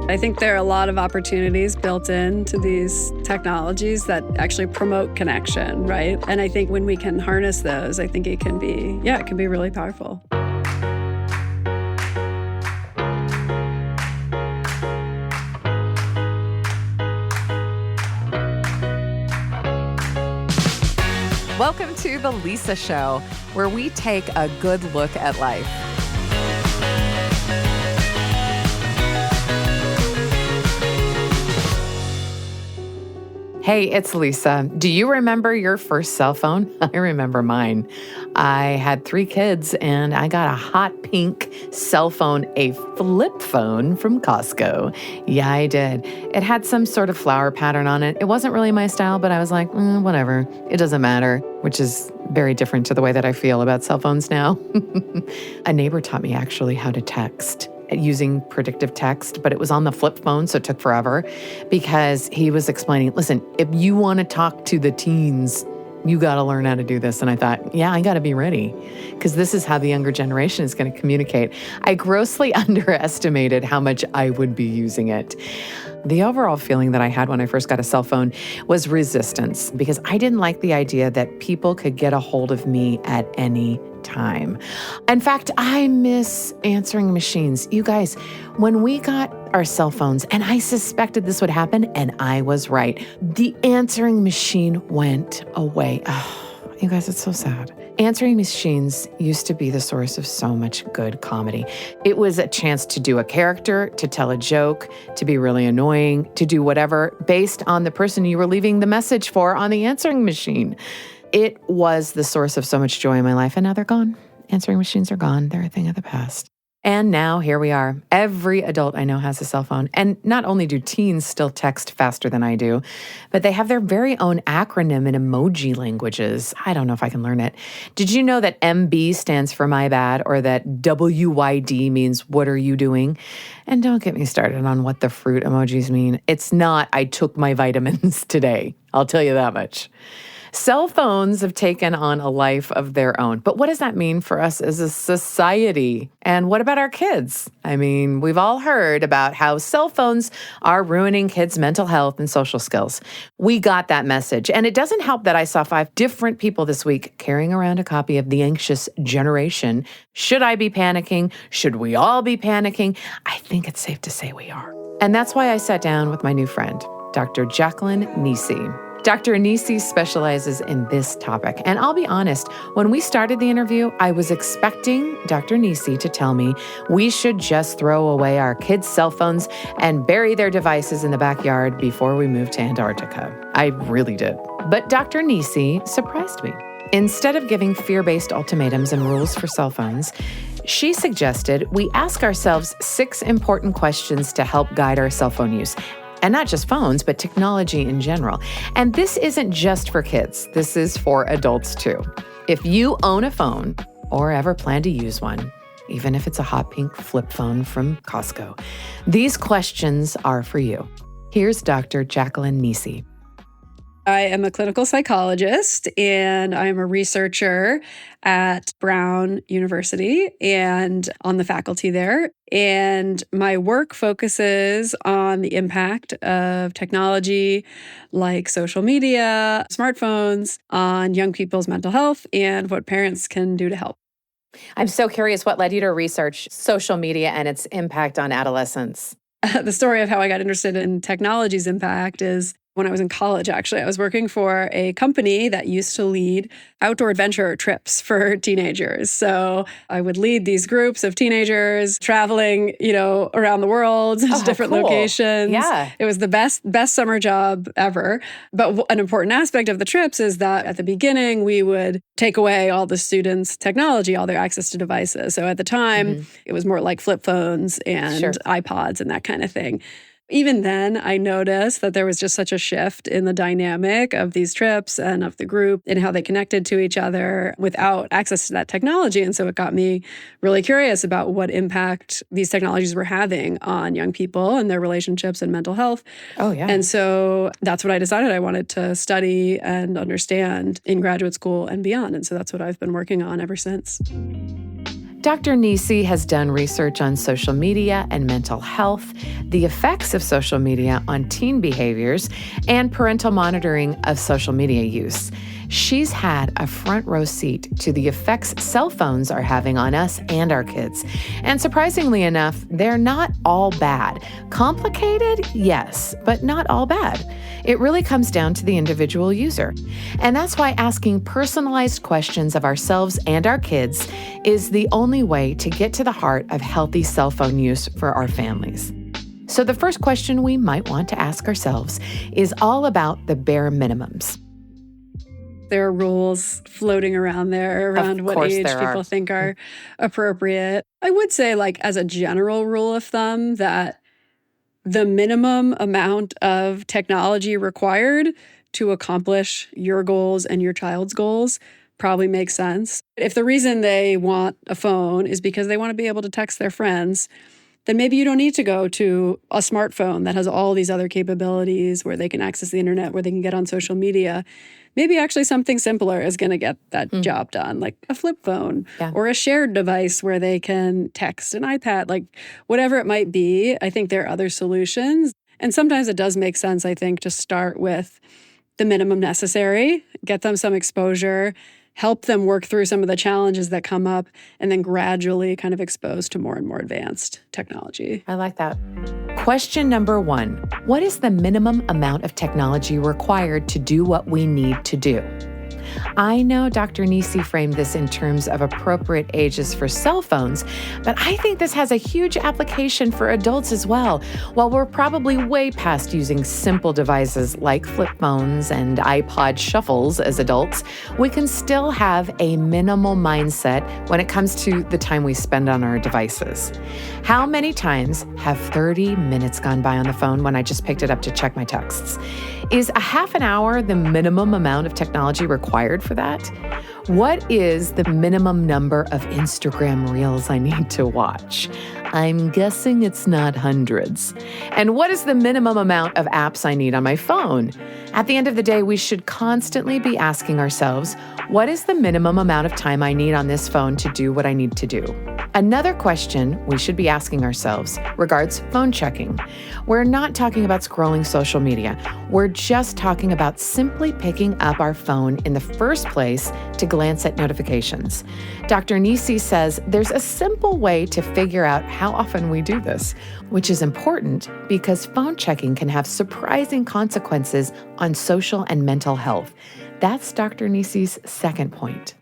I think there are a lot of opportunities built into these technologies that actually promote connection, right? And I think when we can harness those, I think it can be really powerful. Welcome to The Lisa Show, where we take a good look at life. Hey, it's Lisa. Do you remember your first cell phone? I remember mine. I had 3 kids and I got a hot pink cell phone, a flip phone from Costco. Yeah, I did. It had some sort of flower pattern on it. It wasn't really my style, but I was like, whatever. It doesn't matter, which is very different to the way that I feel about cell phones now. A neighbor taught me actually how to text using predictive text, but it was on the flip phone, so it took forever because he was explaining, listen, if you want to talk to the teens, you got to learn how to do this. And I thought, yeah, I got to be ready because this is how the younger generation is going to communicate. I grossly underestimated how much I would be using it. The overall feeling that I had when I first got a cell phone was resistance because I didn't like the idea that people could get a hold of me at any time. In fact, I miss answering machines. You guys, when we got our cell phones, and I suspected this would happen, and I was right, the answering machine went away. Oh, you guys, it's so sad. Answering machines used to be the source of so much good comedy. It was a chance to do a character, to tell a joke, to be really annoying, to do whatever based on the person you were leaving the message for on the answering machine. It was the source of so much joy in my life, and now they're gone. Answering machines are gone. They're a thing of the past. And now here we are. Every adult I know has a cell phone. And not only do teens still text faster than I do, but they have their very own acronym in emoji languages. I don't know if I can learn it. Did you know that MB stands for my bad, or that WYD means what are you doing? And don't get me started on what the fruit emojis mean. It's not I took my vitamins today. I'll tell you that much. Cell phones have taken on a life of their own. But what does that mean for us as a society? And what about our kids? I mean, we've all heard about how cell phones are ruining kids' mental health and social skills. We got that message. And it doesn't help that I saw 5 different people this week carrying around a copy of The Anxious Generation. Should I be panicking? Should we all be panicking? I think it's safe to say we are. And that's why I sat down with my new friend, Dr. Jacqueline Nisi. Dr. Nisi specializes in this topic. And I'll be honest, when we started the interview, I was expecting Dr. Nisi to tell me we should just throw away our kids' cell phones and bury their devices in the backyard before we move to Antarctica. I really did. But Dr. Nisi surprised me. Instead of giving fear-based ultimatums and rules for cell phones, she suggested we ask ourselves 6 important questions to help guide our cell phone use. And not just phones, but technology in general. And this isn't just for kids. This is for adults too. If you own a phone or ever plan to use one, even if it's a hot pink flip phone from Costco, these questions are for you. Here's Dr. Jacqueline Nisi. I am a clinical psychologist and I'm a researcher at Brown University and on the faculty there. And my work focuses on the impact of technology like social media, smartphones on young people's mental health and what parents can do to help. I'm so curious, what led you to research social media and its impact on adolescents? The story of how I got interested in technology's impact is when I was in college, actually. I was working for a company that used to lead outdoor adventure trips for teenagers. So I would lead these groups of teenagers traveling, around the world to different locations. Yeah. It was the best summer job ever. But an important aspect of the trips is that at the beginning, we would take away all the students' technology, all their access to devices. So at the time, it was more like flip phones and iPods and that kind of thing. Even then, I noticed that there was just such a shift in the dynamic of these trips and of the group and how they connected to each other without access to that technology. And so it got me really curious about what impact these technologies were having on young people and their relationships and mental health. Oh, yeah. And so that's what I decided I wanted to study and understand in graduate school and beyond. And so that's what I've been working on ever since. Dr. Nisi has done research on social media and mental health, the effects of social media on teen behaviors, and parental monitoring of social media use. She's had a front row seat to the effects cell phones are having on us and our kids. And surprisingly enough, they're not all bad. Complicated? Yes, but not all bad. It really comes down to the individual user. And that's why asking personalized questions of ourselves and our kids is the only way to get to the heart of healthy cell phone use for our families. So the first question we might want to ask ourselves is all about the bare minimums. There are rules floating around there around what age people think are appropriate. I would say, like, as a general rule of thumb, that the minimum amount of technology required to accomplish your goals and your child's goals probably makes sense. If the reason they want a phone is because they want to be able to text their friends, then maybe you don't need to go to a smartphone that has all these other capabilities where they can access the internet, where they can get on social media. Maybe actually something simpler is going to get that job done, like a flip phone or a shared device where they can text, an iPad, like whatever it might be. I think there are other solutions. And sometimes it does make sense, I think, to start with the minimum necessary, get them some exposure, help them work through some of the challenges that come up, and then gradually kind of expose to more and more advanced technology. I like that. Question number 1. What is the minimum amount of technology required to do what we need to do? I know Dr. Nisi framed this in terms of appropriate ages for cell phones, but I think this has a huge application for adults as well. While we're probably way past using simple devices like flip phones and iPod shuffles as adults, we can still have a minimal mindset when it comes to the time we spend on our devices. How many times have 30 minutes gone by on the phone when I just picked it up to check my texts? Is a half an hour the minimum amount of technology required for that? What is the minimum number of Instagram reels I need to watch? I'm guessing it's not hundreds. And what is the minimum amount of apps I need on my phone? At the end of the day, we should constantly be asking ourselves, what is the minimum amount of time I need on this phone to do what I need to do? Another question we should be asking ourselves regards phone checking. We're not talking about scrolling social media. We're just talking about simply picking up our phone in the first place to glance at notifications. Dr. Nisi says there's a simple way to figure out how often we do this, which is important because phone checking can have surprising consequences on social and mental health. That's Dr. Nisi's second point.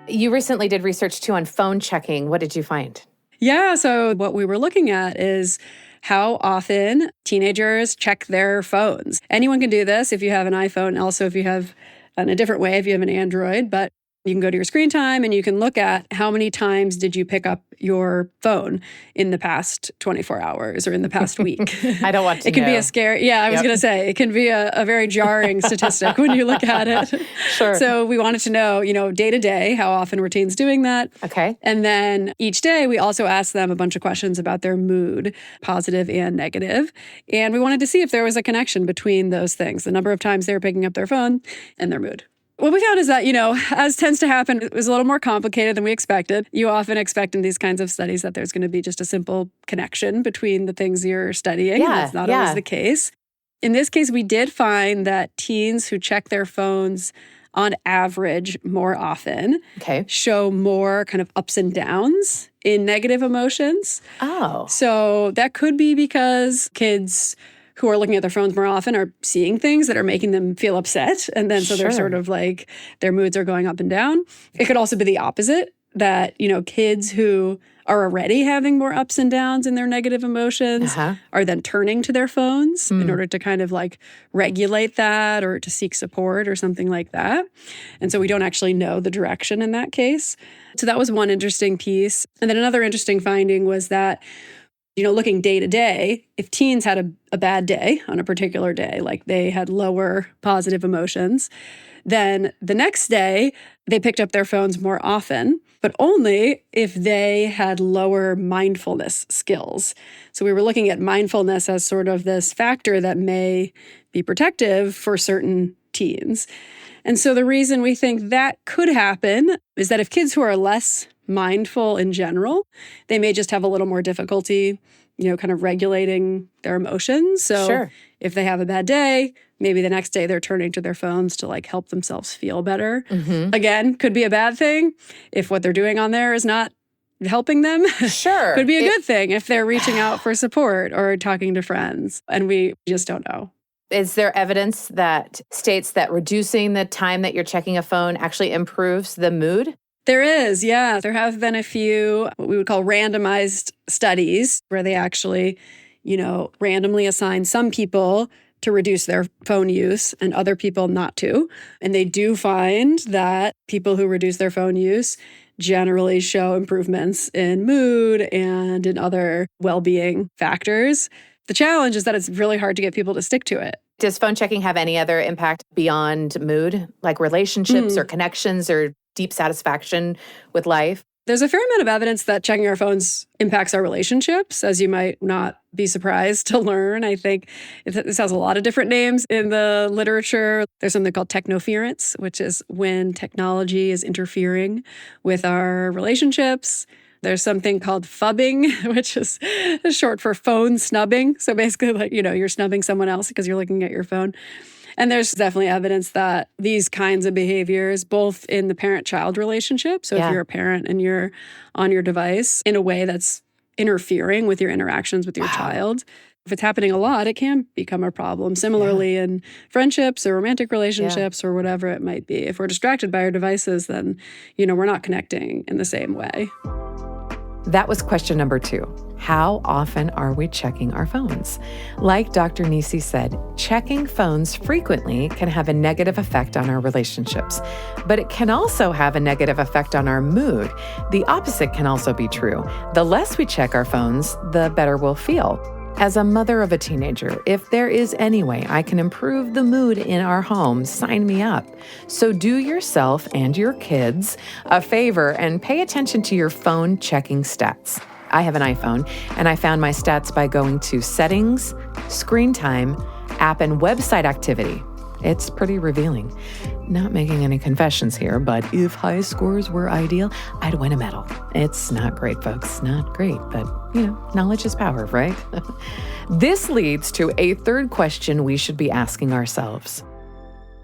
You recently did research too on phone checking. What did you find? Yeah, so what we were looking at is how often teenagers check their phones. Anyone can do this if you have an iPhone, also if you have, in a different way, if you have an Android, but you can go to your screen time and you can look at how many times did you pick up your phone in the past 24 hours or in the past week. I don't want to It can know. be a scary, I was going to say, it can be a very jarring statistic when you look at it. Sure. So we wanted to know, day to day, how often were teens doing that? Okay. And then each day we also asked them a bunch of questions about their mood, positive and negative. And we wanted to see if there was a connection between those things, the number of times they were picking up their phone and their mood. What we found is that, as tends to happen, it was a little more complicated than we expected. You often expect in these kinds of studies that there's going to be just a simple connection between the things you're studying. Yeah, That's not always the case. In this case, we did find that teens who check their phones on average more often show more kind of ups and downs in negative emotions. Oh. So that could be because kids who are looking at their phones more often are seeing things that are making them feel upset. And then so they're sort of like, their moods are going up and down. It could also be the opposite, that, kids who are already having more ups and downs in their negative emotions are then turning to their phones in order to kind of like regulate that or to seek support or something like that. And so we don't actually know the direction in that case. So that was one interesting piece. And then another interesting finding was that looking day to day, if teens had a bad day on a particular day, like they had lower positive emotions, then the next day they picked up their phones more often, but only if they had lower mindfulness skills. So we were looking at mindfulness as sort of this factor that may be protective for certain teens. And so the reason we think that could happen is that if kids who are less mindful in general. They may just have a little more difficulty, kind of regulating their emotions. So Sure. if they have a bad day, maybe the next day they're turning to their phones to like help themselves feel better. Mm-hmm. Again, could be a bad thing if what they're doing on there is not helping them. Sure. Could be a good thing if they're reaching out for support or talking to friends. And we just don't know. Is there evidence that states that reducing the time that you're checking a phone actually improves the mood? There is, yeah. There have been a few what we would call randomized studies where they actually, randomly assign some people to reduce their phone use and other people not to. And they do find that people who reduce their phone use generally show improvements in mood and in other well-being factors. The challenge is that it's really hard to get people to stick to it. Does phone checking have any other impact beyond mood, like relationships or connections or deep satisfaction with life? There's a fair amount of evidence that checking our phones impacts our relationships, as you might not be surprised to learn. I think this has a lot of different names in the literature. There's something called technoference, which is when technology is interfering with our relationships. There's something called phubbing, which is short for phone snubbing. So basically, like, you're snubbing someone else because you're looking at your phone. And there's definitely evidence that these kinds of behaviors, both in the parent-child relationship, so if you're a parent and you're on your device in a way that's interfering with your interactions with your child, if it's happening a lot, it can become a problem. Similarly, in friendships or romantic relationships or whatever it might be. If we're distracted by our devices, then, we're not connecting in the same way. That was question number 2. How often are we checking our phones? Like Dr. Nisi said, checking phones frequently can have a negative effect on our relationships, but it can also have a negative effect on our mood. The opposite can also be true. The less we check our phones, the better we'll feel. As a mother of a teenager, if there is any way I can improve the mood in our home, sign me up. So do yourself and your kids a favor and pay attention to your phone checking stats. I have an iPhone, and I found my stats by going to Settings, Screen Time, App and Website Activity. It's pretty revealing. Not making any confessions here, but if high scores were ideal, I'd win a medal. It's not great, folks. Not great, but, knowledge is power, right? This leads to a third question we should be asking ourselves.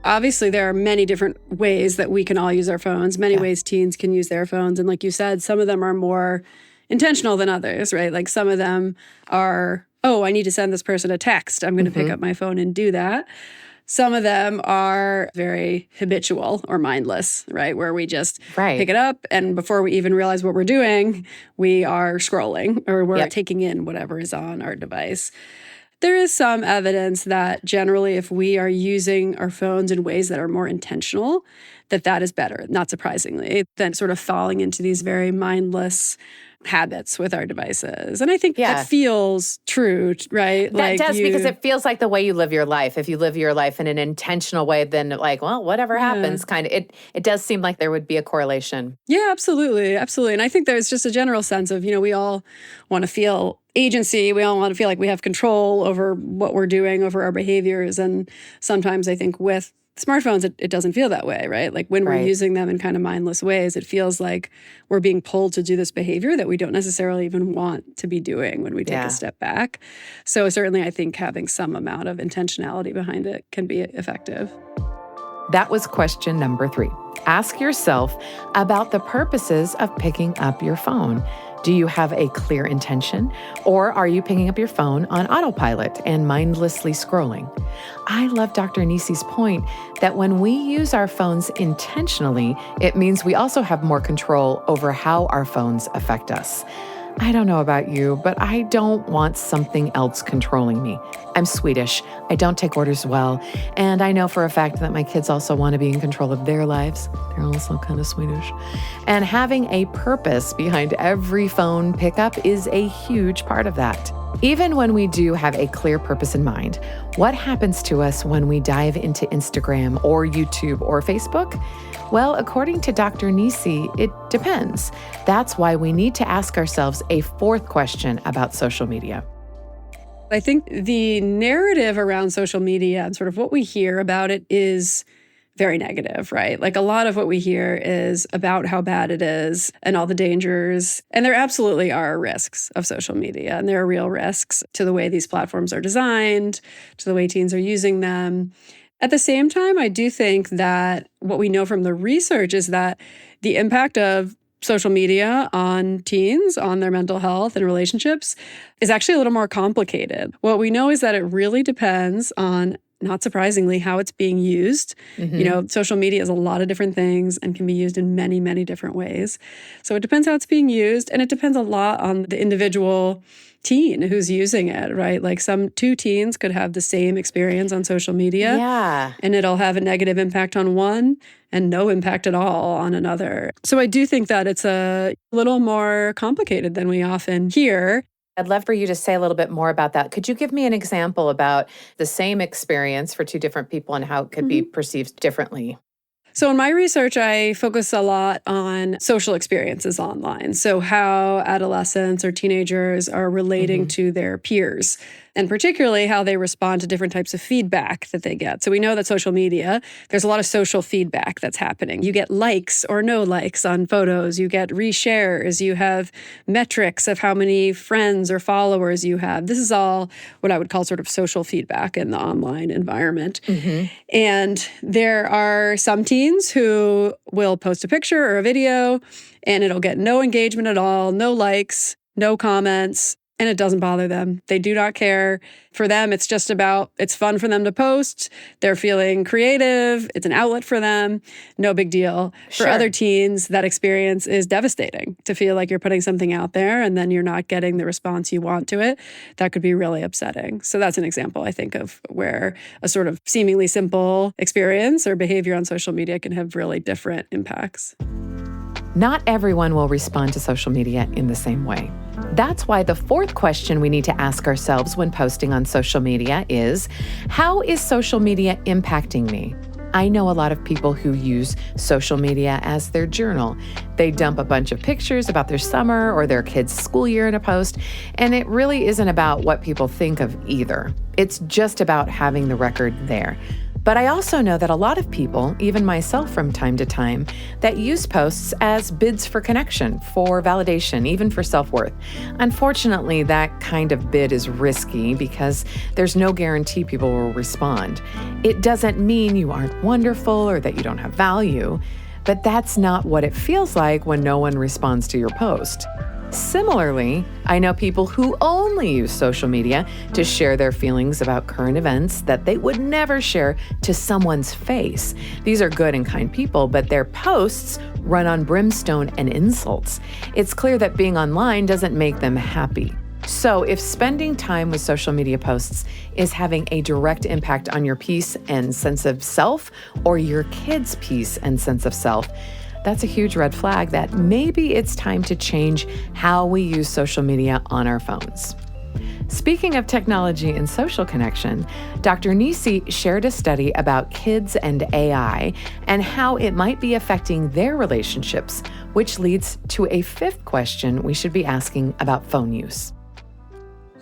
Obviously, there are many different ways that we can all use our phones, many ways teens can use their phones. And like you said, some of them are more intentional than others, right? Like some of them are, I need to send this person a text. I'm going to pick up my phone and do that. Some of them are very habitual or mindless, right? Where we just pick it up and before we even realize what we're doing, we are scrolling or we're taking in whatever is on our device. There is some evidence that generally if we are using our phones in ways that are more intentional, that is better, not surprisingly, than sort of falling into these very mindless habits with our devices. And I think that feels true, right? That does, because it feels like the way you live your life. If you live your life in an intentional way, then like, well, whatever happens, kind of, it does seem like there would be a correlation. Yeah, absolutely. Absolutely. And I think there's just a general sense of, we all want to feel agency. We all want to feel like we have control over what we're doing, over our behaviors. And sometimes I think with smartphones, it doesn't feel that way, right? Like when we're using them in kind of mindless ways, it feels like we're being pulled to do this behavior that we don't necessarily even want to be doing when we take a step back. So certainly I think having some amount of intentionality behind it can be effective. That was question number 3. Ask yourself about the purposes of picking up your phone. Do you have a clear intention, or are you picking up your phone on autopilot and mindlessly scrolling? I love Dr. Nisi's point that when we use our phones intentionally, it means we also have more control over how our phones affect us. I don't know about you, but I don't want something else controlling me. I'm Swedish. I don't take orders well. And I know for a fact that my kids also want to be in control of their lives. They're also kind of Swedish. And having a purpose behind every phone pickup is a huge part of that. Even when we do have a clear purpose in mind, what happens to us when we dive into Instagram or YouTube or Facebook? Well, according to Dr. Nisi, it depends. That's why we need to ask ourselves a fourth question about social media. I think the narrative around social media and sort of what we hear about it is very negative, right? Like a lot of what we hear is about how bad it is and all the dangers. And there absolutely are risks of social media, and there are real risks to the way these platforms are designed, to the way teens are using them. At the same time, I do think that what we know from the research is that the impact of social media on teens, on their mental health and relationships, is actually a little more complicated. What we know is that it really depends on, not surprisingly, how it's being used. Social media is a lot of different things and can be used in many, many different ways. So it depends how it's being used, and it depends a lot on the individual teen who's using it, right? Like two teens could have the same experience on social media. Yeah. And it'll have a negative impact on one and no impact at all on another. So I do think that it's a little more complicated than we often hear. I'd love for you to say a little bit more about that. Could you give me an example about the same experience for two different people and how it could be perceived differently? So in my research, I focus a lot on social experiences online. So how adolescents or teenagers are relating to their peers, and particularly how they respond to different types of feedback that they get. So we know that social media, there's a lot of social feedback that's happening. You get likes or no likes on photos. You get reshares. You have metrics of how many friends or followers you have. This is all what I would call sort of social feedback in the online environment. And there are some teens who will post a picture or a video and it'll get no engagement at all, no likes, no comments, and it doesn't bother them. They do not care. For them, it's just about, it's fun for them to post. They're feeling creative. It's an outlet for them. No big deal. Sure. For other teens, that experience is devastating. To feel like you're putting something out there and then you're not getting the response you want to it, that could be really upsetting. So that's an example, I think, of where a sort of seemingly simple experience or behavior on social media can have really different impacts. Not everyone will respond to social media in the same way. That's why the fourth question we need to ask ourselves when posting on social media is, how is social media impacting me? I know a lot of people who use social media as their journal. They dump a bunch of pictures about their summer or their kids' school year in a post, and it really isn't about what people think of either. It's just about having the record there. But I also know that a lot of people, even myself from time to time, that use posts as bids for connection, for validation, even for self-worth. Unfortunately, that kind of bid is risky because there's no guarantee people will respond. It doesn't mean you aren't wonderful or that you don't have value, but that's not what it feels like when no one responds to your post. Similarly, I know people who only use social media to share their feelings about current events that they would never share to someone's face. These are good and kind people, but their posts run on brimstone and insults. It's clear that being online doesn't make them happy. So if spending time with social media posts is having a direct impact on your peace and sense of self, or your kids' peace and sense of self, that's a huge red flag that maybe it's time to change how we use social media on our phones. Speaking of technology and social connection, Dr. Nisi shared a study about kids and AI and how it might be affecting their relationships, which leads to a fifth question we should be asking about phone use.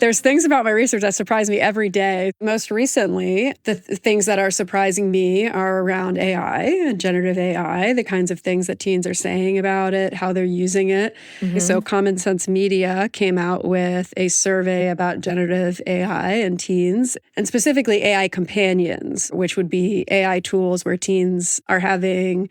There's things about my research that surprise me every day. Most recently, the things that are surprising me are around AI and generative AI, the kinds of things that teens are saying about it, how they're using it. So Common Sense Media came out with a survey about generative AI and teens, and specifically AI companions, which would be AI tools where teens are having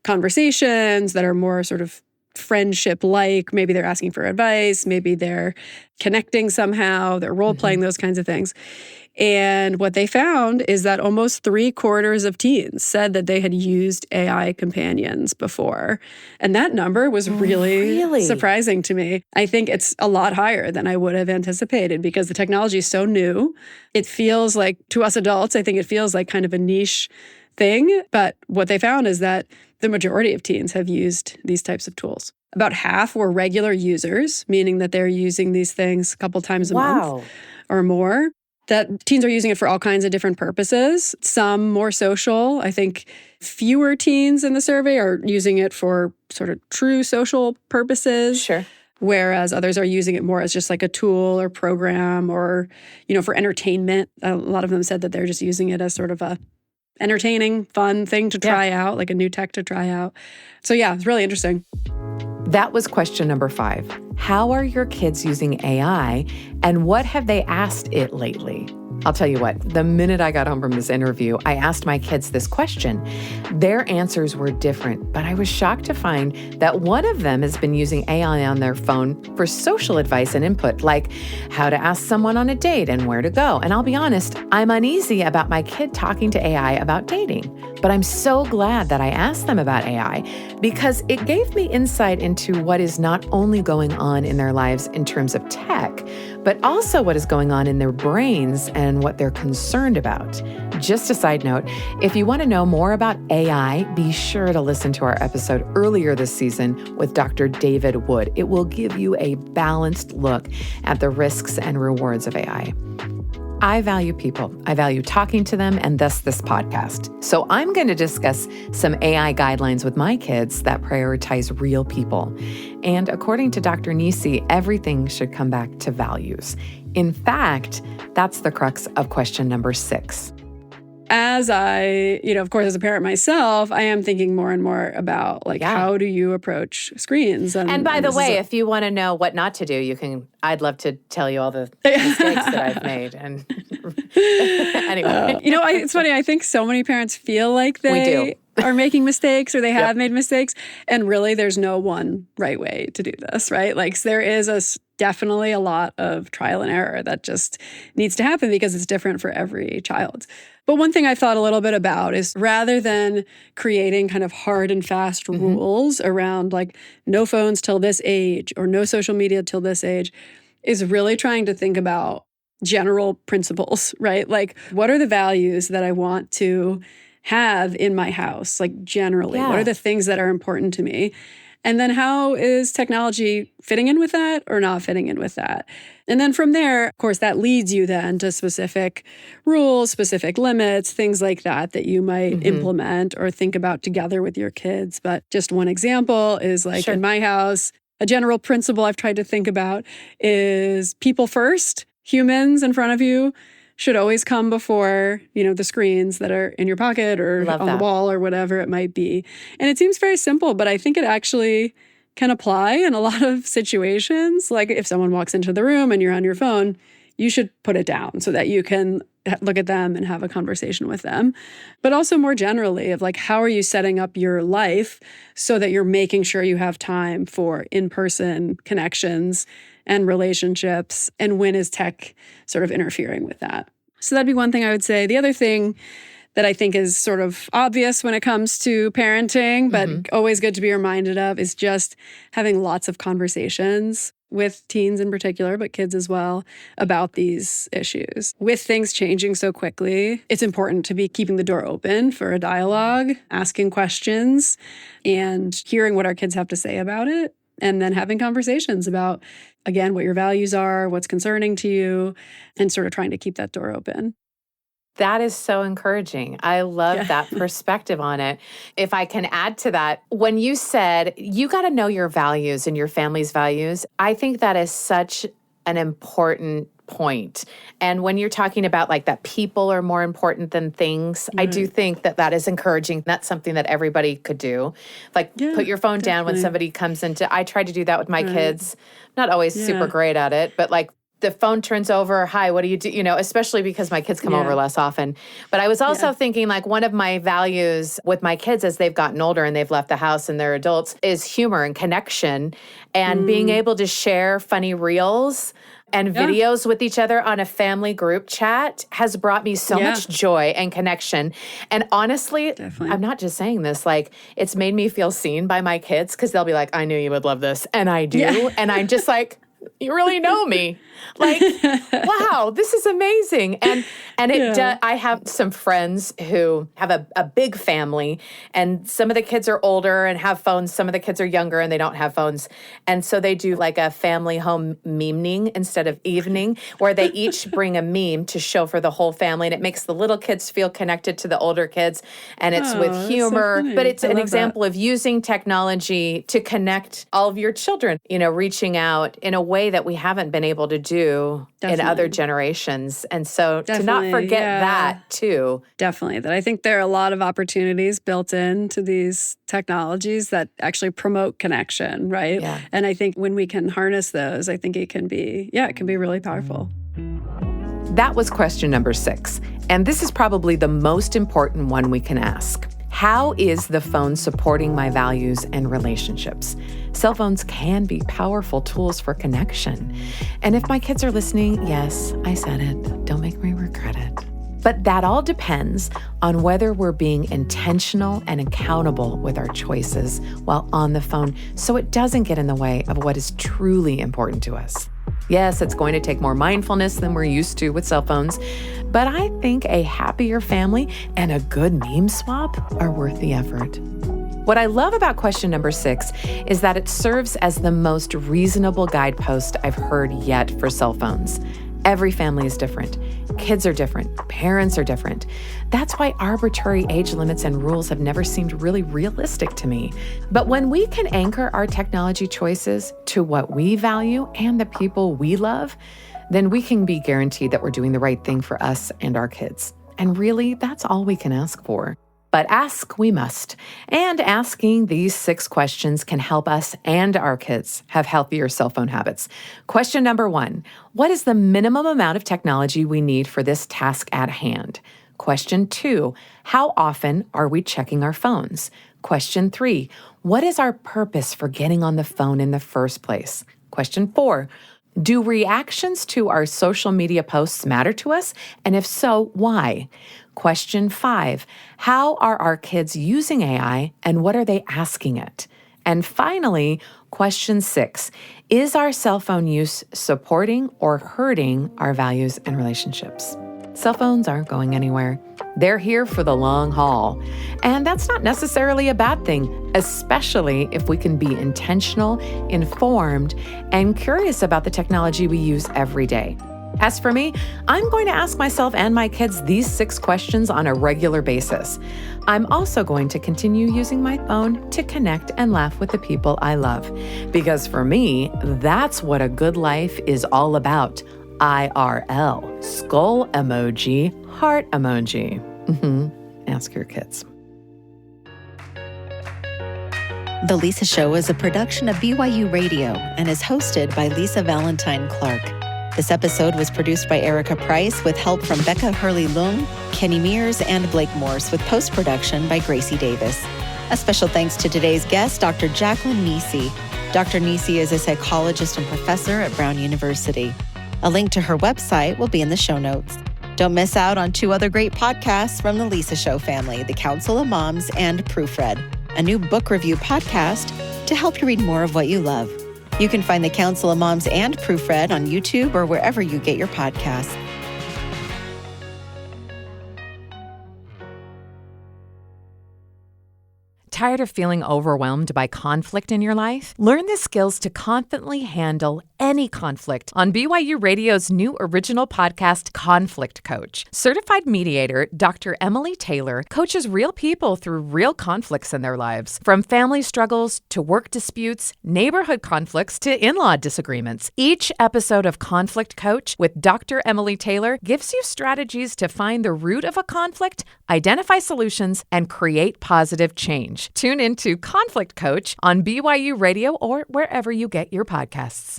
conversations that are more sort of friendship-like. Maybe they're asking for advice, maybe they're connecting somehow, they're role-playing, those kinds of things. And what they found is that almost 3/4 of teens said that they had used AI companions before. And that number was really surprising to me. I think it's a lot higher than I would have anticipated because the technology is so new. It feels like, to us adults, I think it feels like kind of a niche thing. But what they found is that the majority of teens have used these types of tools. About half were regular users, meaning that they're using these things a couple times a month or more. That teens are using it for all kinds of different purposes. Some more social. I think fewer teens in the survey are using it for sort of true social purposes. Sure. Whereas others are using it more as just like a tool or program or, for entertainment. A lot of them said that they're just using it as sort of a entertaining, fun thing to try out, like a new tech to try out. So yeah, it's really interesting. That was question number 5. How are your kids using AI, and what have they asked it lately? I'll tell you what, the minute I got home from this interview, I asked my kids this question. Their answers were different, but I was shocked to find that one of them has been using AI on their phone for social advice and input, like how to ask someone on a date and where to go. And I'll be honest, I'm uneasy about my kid talking to AI about dating. But I'm so glad that I asked them about AI because it gave me insight into what is not only going on in their lives in terms of tech, but also what is going on in their brains and what they're concerned about. Just a side note, if you want to know more about AI, be sure to listen to our episode earlier this season with Dr. David Wood. It will give you a balanced look at the risks and rewards of AI. I value people. I value talking to them, and thus this podcast. So I'm going to discuss some AI guidelines with my kids that prioritize real people. And according to Dr. Nisi, everything should come back to values. In fact, that's the crux of question number 6. As I, of course, as a parent myself, I am thinking more and more about how do you approach screens? And by the way, if you want to know what not to do, I'd love to tell you all the mistakes that I've made. And anyway. It's funny. I think so many parents feel like they are making mistakes or they have made mistakes. And really, there's no one right way to do this, right? Like there is definitely a lot of trial and error that just needs to happen because it's different for every child. But one thing I thought a little bit about is rather than creating kind of hard and fast rules around no phones till this age or no social media till this age, is really trying to think about general principles, right? Like what are the values that I want to have in my house, generally? What are the things that are important to me? And then how is technology fitting in with that or not fitting in with that? And then from there, of course, that leads you then to specific rules, specific limits, things like that you might implement or think about together with your kids. But just one example is in my house, a general principle I've tried to think about is people first, humans in front of you should always come before, the screens that are in your pocket or on the wall or whatever it might be. And it seems very simple, but I think it actually can apply in a lot of situations. Like if someone walks into the room and you're on your phone, you should put it down so that you can look at them and have a conversation with them. But also more generally of how are you setting up your life so that you're making sure you have time for in-person connections and relationships, and when is tech sort of interfering with that? So that'd be one thing I would say. The other thing that I think is sort of obvious when it comes to parenting, but always good to be reminded of, is just having lots of conversations with teens in particular, but kids as well, about these issues. With things changing so quickly, it's important to be keeping the door open for a dialogue, asking questions, and hearing what our kids have to say about it. And then having conversations about, again, what your values are, what's concerning to you, and sort of trying to keep that door open. That is so encouraging. I love that perspective on it. If I can add to that, when you said you got to know your values and your family's values, I think that is such an important point. And when you're talking about that people are more important than things, I do think that is encouraging. That's something that everybody could do. Put your phone down when somebody comes into, I try to do that with my kids. Not always super great at it, but the phone turns over, hi, what do you do? Especially because my kids come over less often. But I was also thinking one of my values with my kids as they've gotten older and they've left the house and they're adults is humor and connection and being able to share funny reels and videos with each other on a family group chat has brought me so much joy and connection. And honestly, I'm not just saying this, it's made me feel seen by my kids because they'll be like, I knew you would love this. And I do. Yeah. And I'm just you really know me. Wow, this is amazing. And I have some friends who have a big family, and some of the kids are older and have phones. Some of the kids are younger and they don't have phones. And so they do a family home memeing instead of evening, where they each bring a meme to show for the whole family. And it makes the little kids feel connected to the older kids. And it's with humor, but it's an example of using technology to connect all of your children, reaching out in a way way that we haven't been able to do in other generations. And so to not forget that too. Definitely. That I think there are a lot of opportunities built into these technologies that actually promote connection, right? Yeah. And I think when we can harness those, I think it can be really powerful. That was question number 6. And this is probably the most important one we can ask. How is the phone supporting my values and relationships? Cell phones can be powerful tools for connection. And if my kids are listening, yes, I said it. Don't make me regret it. But that all depends on whether we're being intentional and accountable with our choices while on the phone so it doesn't get in the way of what is truly important to us. Yes, it's going to take more mindfulness than we're used to with cell phones, but I think a happier family and a good meme swap are worth the effort. What I love about question number 6 is that it serves as the most reasonable guidepost I've heard yet for cell phones. Every family is different. Kids are different. Parents are different. That's why arbitrary age limits and rules have never seemed really realistic to me. But when we can anchor our technology choices to what we value and the people we love, then we can be guaranteed that we're doing the right thing for us and our kids. And really, that's all we can ask for. But ask we must. And asking these 6 questions can help us and our kids have healthier cell phone habits. Question number 1, what is the minimum amount of technology we need for this task at hand? Question 2, how often are we checking our phones? Question 3, what is our purpose for getting on the phone in the first place? Question 4, do reactions to our social media posts matter to us? And if so, why? Question 5, how are our kids using AI and what are they asking it? And finally, question 6, is our cell phone use supporting or hurting our values and relationships? Cell phones aren't going anywhere. They're here for the long haul. And that's not necessarily a bad thing, especially if we can be intentional, informed, and curious about the technology we use every day. As for me, I'm going to ask myself and my kids these 6 questions on a regular basis. I'm also going to continue using my phone to connect and laugh with the people I love. Because for me, that's what a good life is all about. IRL, skull emoji, heart emoji. Ask your kids. The Lisa Show is a production of BYU Radio and is hosted by Lisa Valentine Clark. This episode was produced by Erica Price with help from Becca Hurley-Lung, Kenny Mears, and Blake Morse with post-production by Gracie Davis. A special thanks to today's guest, Dr. Jacqueline Nisi. Dr. Nisi is a psychologist and professor at Brown University. A link to her website will be in the show notes. Don't miss out on 2 other great podcasts from the Lisa Show family, The Council of Moms and Proofread, a new book review podcast to help you read more of what you love. You can find The Council of Moms and Proofread on YouTube or wherever you get your podcasts. Tired of feeling overwhelmed by conflict in your life? Learn the skills to confidently handle any conflict on BYU Radio's new original podcast, Conflict Coach. Certified mediator Dr. Emily Taylor coaches real people through real conflicts in their lives, from family struggles to work disputes, neighborhood conflicts to in-law disagreements. Each episode of Conflict Coach with Dr. Emily Taylor gives you strategies to find the root of a conflict, identify solutions, and create positive change. Tune into Conflict Coach on BYU Radio or wherever you get your podcasts.